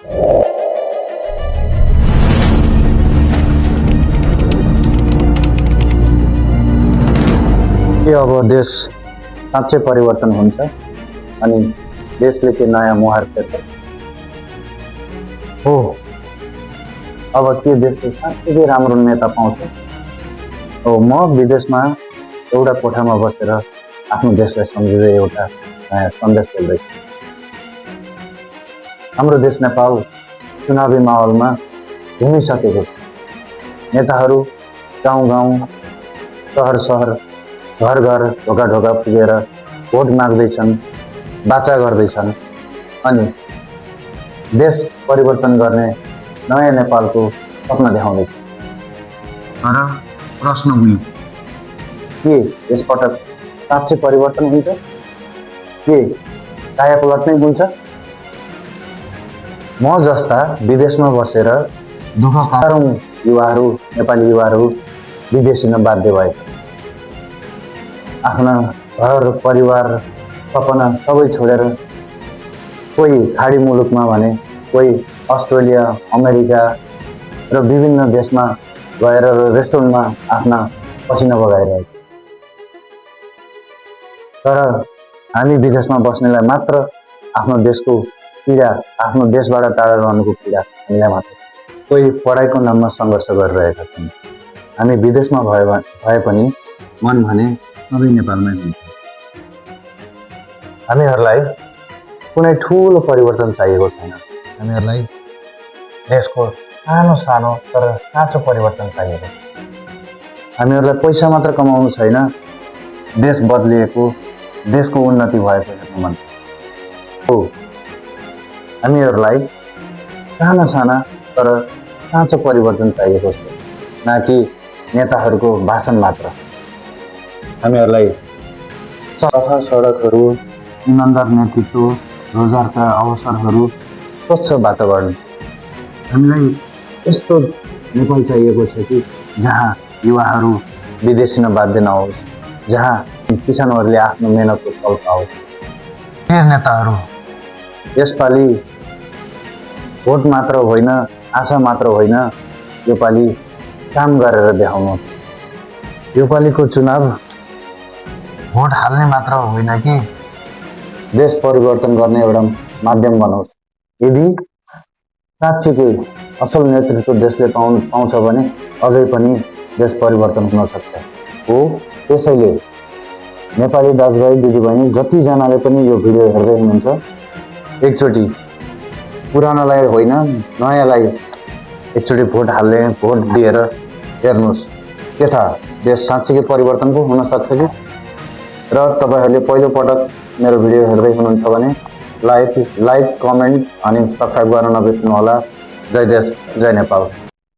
के अब देश साँच्चै परिवर्तन हुन्छ अनि देशले के नयाँ मुहार फेर्छ? हो, अब के देशले साँच्चै राम्रो नेता पाउँछ? हो, म विदेशमा एउटा कोठामा बसेर आफ्नो देशलाई सम्झिँदै एउटा नयाँ सन्देश बोल्दैछु। हाम्रो देश नेपाल चुनावी माहौलमा घुमिसकेको छ। नेताहरू गाउँ गाउँ, सहर सहर, घर घर, ढोका ढोका पुगेर भोट माग्दैछन्, बाचा गर्दैछन् अनि देश परिवर्तन गर्ने नयाँ नेपालको सपना देखाउँदैछ। तर प्रश्न हुनु के यसपटक साँच्चै परिवर्तन हुन्छ? के कायापलट नै हुन्छ? म जस्ता विदेशमा बसेर दुःख हजारौं युवाहरू, नेपाली युवाहरू विदेश हिँड्न बाध्य भएका। आफ्ना घर परिवार सपना सबै छोडेर कोही खाडी मुलुकमा भने कोही अस्ट्रेलिया, अमेरिका र विभिन्न देशमा गएर रेस्टुरेन्टमा आफ्ना पसिना बगाइरहेको। तर हामी विदेशमा बस्नेलाई मात्र आफ्नो देशको पीडा, आफ्नो देशबाट टाढा रहनुको पीडा हामीलाई मात्र। कोही पढाइको नाममा सङ्घर्ष गरिरहेका छन्। हामी विदेशमा भए पनि मन भने सबै नेपालमै हुन्छ। हामीहरूलाई कुनै ठुलो परिवर्तन चाहिएको छैन। हामीहरूलाई देशको सानो सानो तर साँचो परिवर्तन चाहिएको छ। हामीहरूलाई पैसा मात्र कमाउनु छैन, देश बदलिएको, देशको उन्नति भएको हेर्नु मन हो। हामीहरूलाई साना साना तर साँचो परिवर्तन चाहिएको छ, न कि नेताहरूको भाषण मात्र। हामीहरूलाई सफा सडकहरू, इमानदार नेतृत्व, रोजगारका अवसरहरू, स्वच्छ वातावरण। हामीलाई यस्तो नेपाल चाहिएको छ कि जहाँ युवाहरू विदेश हिँड्न बाध्य नहोस्, जहाँ किसानहरूले आफ्नो मेहनतको फल पाओस्। नेताहरू यसपालि भोट मात्र होइन, आशा मात्र होइन, योपालि काम गरेर देखाउनुहोस्। योपालिको चुनाव भोट हाल्ने मात्र होइन कि देश परिवर्तन गर्ने एउटा माध्यम बनाओस्। यदि साँच्चीकै असल नेतृत्व देशले पाउँछ भने अझै पनि देश परिवर्तन हुन सक्छ। हो, त्यसैले नेपाली दाजुभाइ दिदीबहिनी जतिजनाले पनि यो भिडियो हेर्दै हुनुहुन्छ, एकचोटि पुरानोलाई होइन नयाँलाई एकचोटि भोट दिएर हेर्नुहोस्। के थाहा देश साँच्चीकै परिवर्तन पो हुन सक्छ कि? र तपाईहरूले पहिलो पटक मेरो भिडियो हेर्दै हुनुहुन्छ भने लाइक, कमेन्ट अनि सब्सक्राइब गर्न नबिर्सनु होला। जय देश, जय नेपाल।